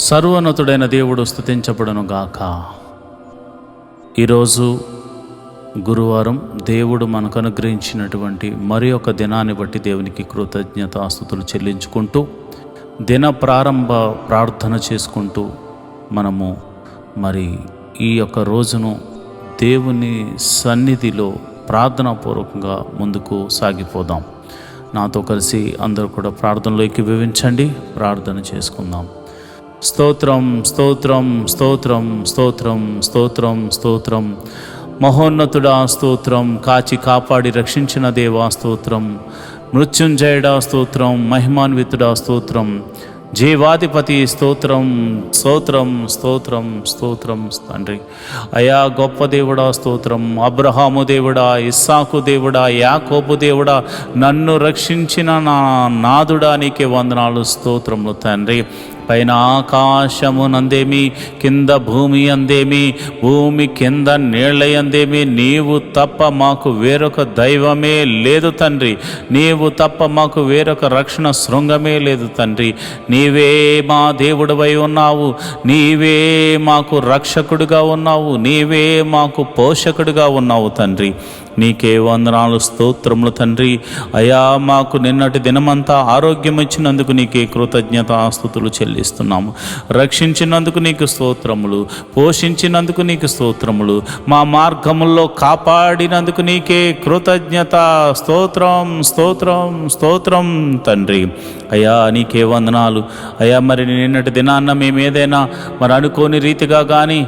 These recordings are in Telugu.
సర్వోన్నతుడైన దేవుడు స్తుతించబడును గాక. ఈరోజు గురువారం దేవుడు మనకు అనుగ్రహించినటువంటి మరి ఒక దినాన్ని బట్టి దేవునికి కృతజ్ఞతాస్తుతులు చెల్లించుకుంటూ దిన ప్రారంభ ప్రార్థన చేసుకుంటూ మనము ఈ యొక్క రోజును దేవుని సన్నిధిలో ప్రార్థనాపూర్వకంగా ముందుకు సాగిపోదాం. నాతో కలిసి అందరూ కూడా ప్రార్థనలోకి వివరించండి. ప్రార్థన చేసుకుందాం. స్తోత్రం స్తోత్రం స్తోత్రం స్తోత్రం స్తోత్రం స్తోత్రం మహోన్నతుడా స్తోత్రం, కాచి కాపాడి రక్షించిన దేవా స్తోత్రం, మృత్యుంజయుడా స్తోత్రం, మహిమాన్వితుడా స్తోత్రం, జీవాధిపతి స్తోత్రం స్తోత్రం స్తోత్రం స్తోత్రం తండ్రి. అయా గొప్ప దేవుడా స్తోత్రం, అబ్రహాము దేవుడా, ఇస్సాకు దేవుడా, యాకోబు దేవుడా, నన్ను రక్షించిన నా నాదుడా నీకే వందనాలు స్తోత్రములు తండ్రి. పైన ఆకాశము నందేమి, కింద భూమి అందేమి, భూమి కింద నీళ్ళ అందేమి, నీవు తప్ప మాకు వేరొక దైవమే లేదు తండ్రి. నీవు తప్ప మాకు వేరొక రక్షణ శృంగమే లేదు తండ్రి. నీవే మా దేవుడివై ఉన్నావు, నీవే మాకు రక్షకుడిగా ఉన్నావు, నీవే మాకు పోషకుడిగా ఉన్నావు తండ్రి. నీకే వందనాలు స్తోత్రములు తండ్రి. అయా మాకు నిన్నటి దినమంతా ఆరోగ్యం ఇచ్చినందుకు నీకే కృతజ్ఞతాస్తుతులు చెల్లిస్తున్నాము. రక్షించినందుకు నీకు స్తోత్రములు, పోషించినందుకు నీకు స్తోత్రములు, మా మార్గముల్లో కాపాడినందుకు నీకే కృతజ్ఞత. స్తోత్రం స్తోత్రం స్తోత్రం తండ్రి. అయ్యా నీకే వందనాలు. అయ్యా నిన్నటి దినాన్న మేము ఏదైనా అనుకోని రీతిగా కానీ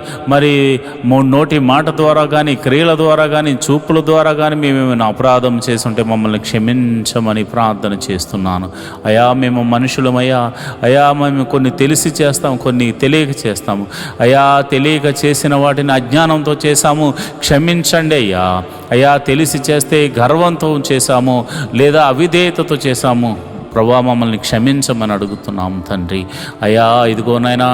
నోటి మాట ద్వారా కానీ క్రియల ద్వారా కానీ చూపుల ద్వారా కానీ మేమేమైనా అపరాధం చేస్తుంటే మమ్మల్ని క్షమించమని ప్రార్థన చేస్తున్నాను. అయా మేము మనుషులమయ్యా. అయా మేము కొన్ని తెలిసి చేస్తాం, కొన్ని తెలియక చేస్తాము. అయా తెలియక చేసిన వాటిని అజ్ఞానంతో చేశాము, క్షమించండి అయ్యా. అయా తెలిసి చేస్తే గర్వంతో చేశాము, లేదా అవిధేయతతో చేశాము. ప్రభా మమ్మల్ని క్షమించమని అడుగుతున్నాము తండ్రి. అయా ఇదిగోనైనా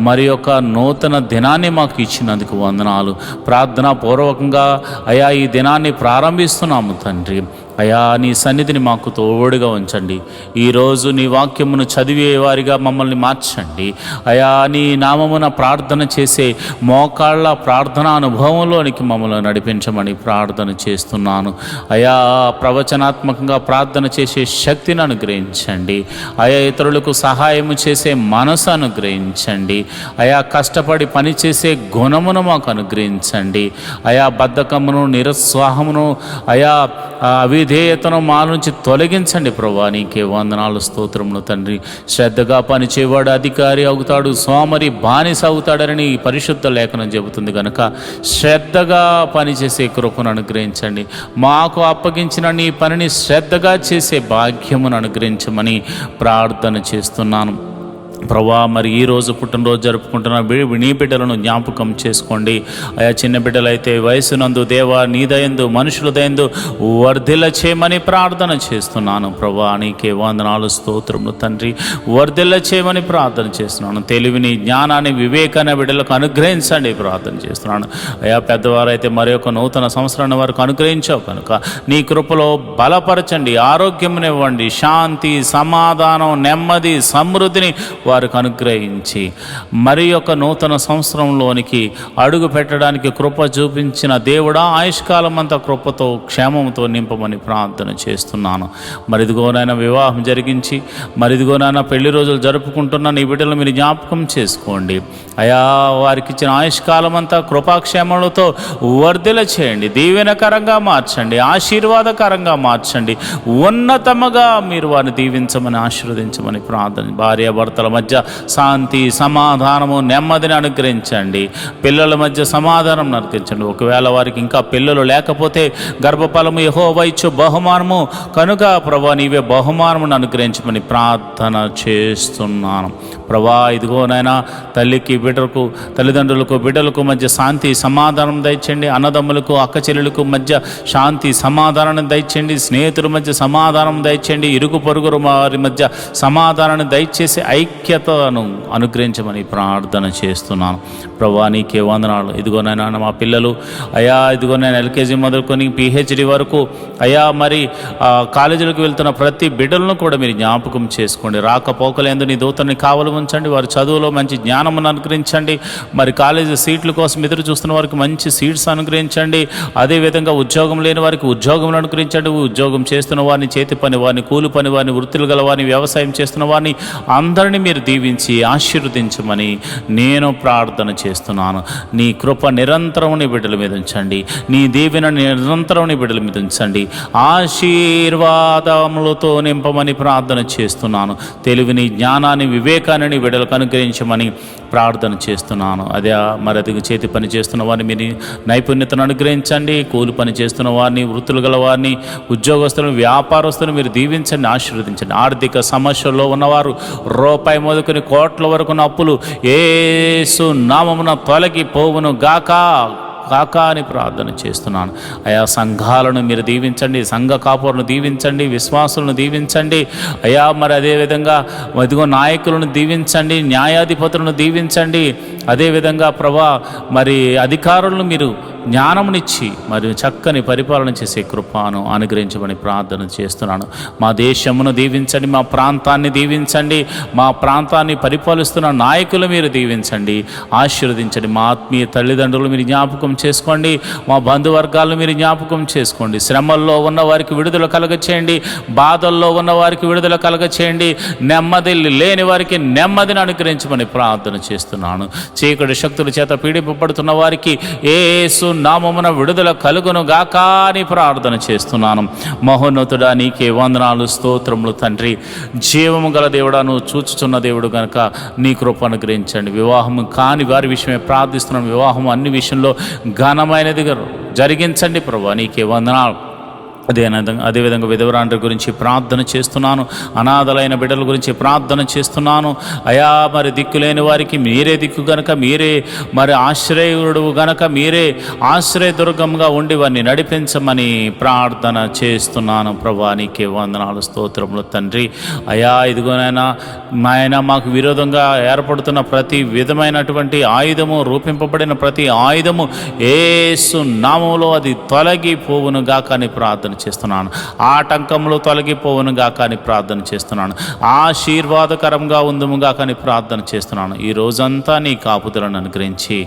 మరి యొక్క నూతన దినాన్ని మాకు ఇచ్చినందుకు వందనాలు. ప్రార్థనాపూర్వకంగా అయా ఈ దినాన్ని ప్రారంభిస్తున్నాము తండ్రి. అయా నీ సన్నిధిని మాకు తోడుగా ఉంచండి. ఈరోజు నీ వాక్యమును చదివేవారిగా మమ్మల్ని మార్చండి. అయా నీ నామమున ప్రార్థన చేసే మోకాళ్ళ ప్రార్థన అనుభవంలోనికి మమ్మల్ని నడిపించమని ప్రార్థన చేస్తున్నాను. అయా ప్రవచనాత్మకంగా ప్రార్థన చేసే శక్తిని అనుగ్రహించండి. అయా ఇతరులకు సహాయము చేసే మనసు అనుగ్రహించండి. అయా కష్టపడి పనిచేసే గుణమును మాకు అనుగ్రహించండి. అయా బద్ధకమును, నిరుత్సాహమును, అయా అవిధేయతను మా నుంచి తొలగించండి ప్రభా. నీకే వందనాలు స్తోత్రములు తండ్రి. శ్రద్ధగా పనిచేవాడు అధికారి అవుతాడు, సోమరి బానిస అవుతాడని పరిశుద్ధ లేఖనం చెబుతుంది కనుక శ్రద్ధగా పనిచేసే కృపను అనుగ్రహించండి. మాకు అప్పగించిన నీ పనిని శ్రద్ధగా చేసే భాగ్యమును అనుగ్రహించమని ప్రార్థన చేస్తున్నాను ప్రభా. ఈరోజు పుట్టినరోజు జరుపుకుంటున్న నీ బిడ్డలను జ్ఞాపకం చేసుకోండి. ఆయా చిన్న బిడ్డలైతే వయసునందు దేవా నీ దయందు, మనుషుల దయందు వర్ధిల్ల చేయమని ప్రార్థన చేస్తున్నాను ప్రభా. నీకే వందనాలు స్తోత్రములు తండ్రి. వర్ధిల్ల చేయమని ప్రార్థన చేస్తున్నాను. తెలివిని, జ్ఞానాన్ని, వివేకాన్ని బిడ్డలకు అనుగ్రహించండి ప్రార్థన చేస్తున్నాను. అయా పెద్దవారైతే మరి ఒక నూతన సంవత్సరాన్ని వరకు అనుగ్రహించావు కనుక నీ కృపలో బలపరచండి, ఆరోగ్యమునివ్వండి, శాంతి, సమాధానం, నెమ్మది, సమృద్ధిని వారికి అనుగ్రహించి మరి ఒక నూతన సంవత్సరంలోనికి అడుగు పెట్టడానికి కృప చూపించిన దేవుడా ఆయుష్కాలం అంతా కృపతో, క్షేమంతో నింపమని ప్రార్థన చేస్తున్నాను. ఇదిగోనైనా వివాహం జరిగించి ఇదిగోనైనా పెళ్లి రోజులు జరుపుకుంటున్న నీ బిడ్డలు మీరు జ్ఞాపకం చేసుకోండి. అయా వారికి ఇచ్చిన ఆయుష్కాలం అంతా కృపాక్షేమలతో వర్ధిల్ల చేయండి, దీవెనకరంగా మార్చండి, ఆశీర్వాదకరంగా మార్చండి, ఉన్నతముగా మీరు వారిని దీవించమని, ఆశీర్వదించమని ప్రార్థన. భార్యాభర్తల మధ్య శాంతి, సమాధానము, నెమ్మదిని అనుగ్రహించండి. పిల్లల మధ్య సమాధానం అనుగ్రహించండి. ఒకవేళ వారికి ఇంకా పిల్లలు లేకపోతే గర్భఫలము యెహోవా ఇచ్చు బహుమానము కనుక ప్రభా నీవే బహుమానమును అనుగ్రహించమని ప్రార్థన చేస్తున్నాను ప్రభా. ఇదిగోనైనా తల్లికి బిడ్డలకు, తల్లిదండ్రులకు, బిడ్డలకు మధ్య శాంతి సమాధానం దయచేయండి. అన్నదమ్ములకు, అక్క చెల్లెలకు మధ్య శాంతి సమాధానాన్ని దయచేయండి. స్నేహితుల మధ్య సమాధానం దయచేయండి. ఇరుగు పొరుగురు వారి మధ్య సమాధానాన్ని దయచేసి ఐక్యతను అనుగ్రహించమని ప్రార్థన చేస్తున్నాను. ప్రభువా నీకే వందనాలు. ఇదిగోనైనా మా పిల్లలు అయా, ఇదిగో నేను ఎల్కేజీ మొదలుకొని పిహెచ్డి వరకు అయా, మరి కాలేజీలకు వెళ్తున్న ప్రతి బిడ్డలను కూడా మీరు జ్ఞాపకం చేసుకోండి. రాకపోకలేందు నీ దూతని కావలి ఉంచండి. వారి చదువులో మంచి జ్ఞానమును అనుగ్రహించండి. మరి కాలేజీ సీట్ల కోసం ఎదురు చూస్తున్న వారికి మంచి సీట్స్ అనుగ్రహించండి. అదేవిధంగా ఉద్యోగం లేని వారికి ఉద్యోగం అనుగ్రహించండి. ఉద్యోగం చేస్తున్న వారిని, చేతి పని వారిని, కూలి పని వారిని, వృత్తులు గల వారిని, వ్యవసాయం చేస్తున్న వారిని అందరినీ మీరు దీవించి ఆశీర్వదించమని నేను ప్రార్థన చేస్తున్నాను. నీ కృప నిరంతరం నీ బిడ్డల మీద ఉంచండి. నీ దీవెన నిరంతరం నీ బిడ్డల మీద ఉంచండి. ఆశీర్వాదములతో నింపమని ప్రార్థన చేస్తున్నాను. తెలివిని, జ్ఞానాన్ని, వివేకాన్ని నీ బిడ్డలకు అనుగ్రహించమని ప్రార్థన చేస్తున్నాను. అదే మరి అది చేతి పని చేస్తున్న వారిని మీరు నైపుణ్యతను అనుగ్రహించండి. కూలి పని చేస్తున్న వారిని, వృత్తులు గల వారిని, ఉద్యోగస్తులను, వ్యాపారస్తులను మీరు దీవించండి, ఆశీర్వదించండి. ఆర్థిక సమస్యల్లో ఉన్నవారు రూపాయి మొదలుకొని కోట్ల వరకు అప్పులు యేసు నామమున తొలగిపోవును గాక అని ప్రార్థన చేస్తున్నాను. అయా సంఘాలను మీరు దీవించండి, సంఘ కాపులను దీవించండి, విశ్వాసులను దీవించండి. అయా మరి అదేవిధంగా ఇదిగో నాయకులను దీవించండి, న్యాయాధిపతులను దీవించండి. అదేవిధంగా ప్రభా మరి అధికారులను మీరు జ్ఞానమునిచ్చి మరియు చక్కని పరిపాలన చేసే కృపను అనుగ్రహించమని ప్రార్థన చేస్తున్నాను. మా దేశమును దీవించండి, మా ప్రాంతాన్ని దీవించండి, మా ప్రాంతాన్ని పరిపాలిస్తున్న నాయకులు మీరు దీవించండి, ఆశీర్వదించండి. మా ఆత్మీయ తల్లిదండ్రులు మీరు జ్ఞాపకం చేసుకోండి, మా బంధువర్గాలను మీరు జ్ఞాపకం చేసుకోండి. శ్రమల్లో ఉన్న వారికి విడుదల కలగచేయండి, బాధల్లో ఉన్న వారికి విడుదల కలగచేయండి, నెమ్మది లేని వారికి నెమ్మదిని అనుగ్రహించమని ప్రార్థన చేస్తున్నాను. చీకటి శక్తుల చేత పీడింపబడుతున్న వారికి యేసు నామమున విడుదల కలుగును గాక అని ప్రార్థన చేస్తున్నాను. మహోన్నతుడా నీకే వందనాలు, స్తోత్రములు తండ్రి. జీవము గల దేవుడా, నువ్వు చూచుచున్న దేవుడు కనుక నీ కృప అనుగ్రహించండి. వివాహం కాని వారి విషయమే ప్రార్థిస్తున్నాను. వివాహం అన్ని విషయంలో ఘనమైనది జరిగించండి ప్రభువా, నీకే వందనాలు. అదేవిధంగా విధవరాండ్రి గురించి ప్రార్థన చేస్తున్నాను. అనాథలైన బిడ్డల గురించి ప్రార్థన చేస్తున్నాను. అయా మరి దిక్కులేని వారికి మీరే దిక్కు గనక, మీరే మరి ఆశ్రయుడు గనక, మీరే ఆశ్రయదుర్గంగా ఉండి వారిని నడిపించమని ప్రార్థన చేస్తున్నాను. ప్రభా నీకే వందనాలు, స్తోత్రములు తండ్రి. అయా ఇదిగోనైనా ఆయన మాకు విరోధంగా ఏర్పడుతున్న ప్రతి విధమైనటువంటి ఆయుధము, రూపింపబడిన ప్రతి ఆయుధము యేసు నామములో అది తొలగిపోవును గాక అని ప్రార్థన చేస్తున్నాను. ఆటంకములు తొలగిపోవును గాక అని ప్రార్థన చేస్తున్నాను. ఆశీర్వాదకరంగా ఉందుముగా అని ప్రార్థన చేస్తున్నాను. ఈ రోజంతా నీ కాపుదలను అనుగ్రహించి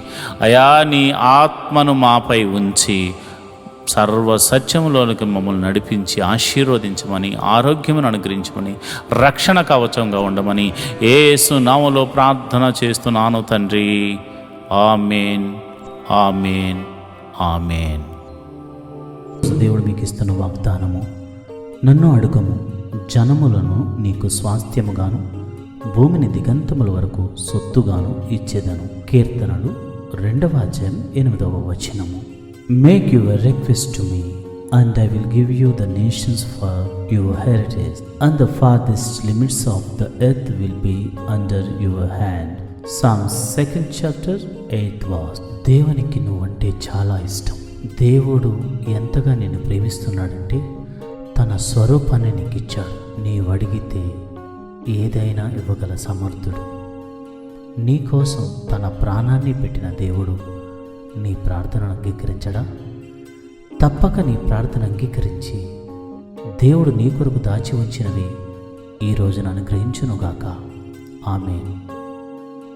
అయా నీ ఆత్మను మాపై ఉంచి సర్వ సత్యములోనికి మమ్మల్ని నడిపించి ఆశీర్వదించమని, ఆరోగ్యమును అనుగ్రహించమని, రక్షణ కవచంగా ఉండమని యేసు నామములో ప్రార్థన చేస్తున్నాను తండ్రి. ఆమేన్, ఆమేన్, ఆమేన్. దేవుడు మీకు ఇస్తున్న వాగ్దానము, నన్ను అడుగము, జనములను నీకు స్వాస్థ్యముగాను, భూమిని దిగంతముల వరకు సొత్తుగాను ఇచ్చేదను. కీర్తనలు 2:8. Make your request to me, and I will give you the nations for your heritage, and the farthest limits of the earth will be under your hand. Psalms 2:8. దేవునికి నువ్వంటే చాలా ఇష్టం. దేవుడు ఎంతగా నిన్ను ప్రేమిస్తున్నాడంటే తన స్వరూపాన్ని నీకు ఇచ్చాడు. నీవు అడిగితే ఏదైనా ఇవ్వగల సమర్థుడు. నీకోసం తన ప్రాణాన్ని పెట్టిన దేవుడు నీ ప్రార్థనను అంగీకరించడా? తప్పక నీ ప్రార్థన అంగీకరించి దేవుడు నీ కొరకు దాచి ఉంచినవి ఈ రోజున అనుగ్రహించునుగాక. ఆమేన్.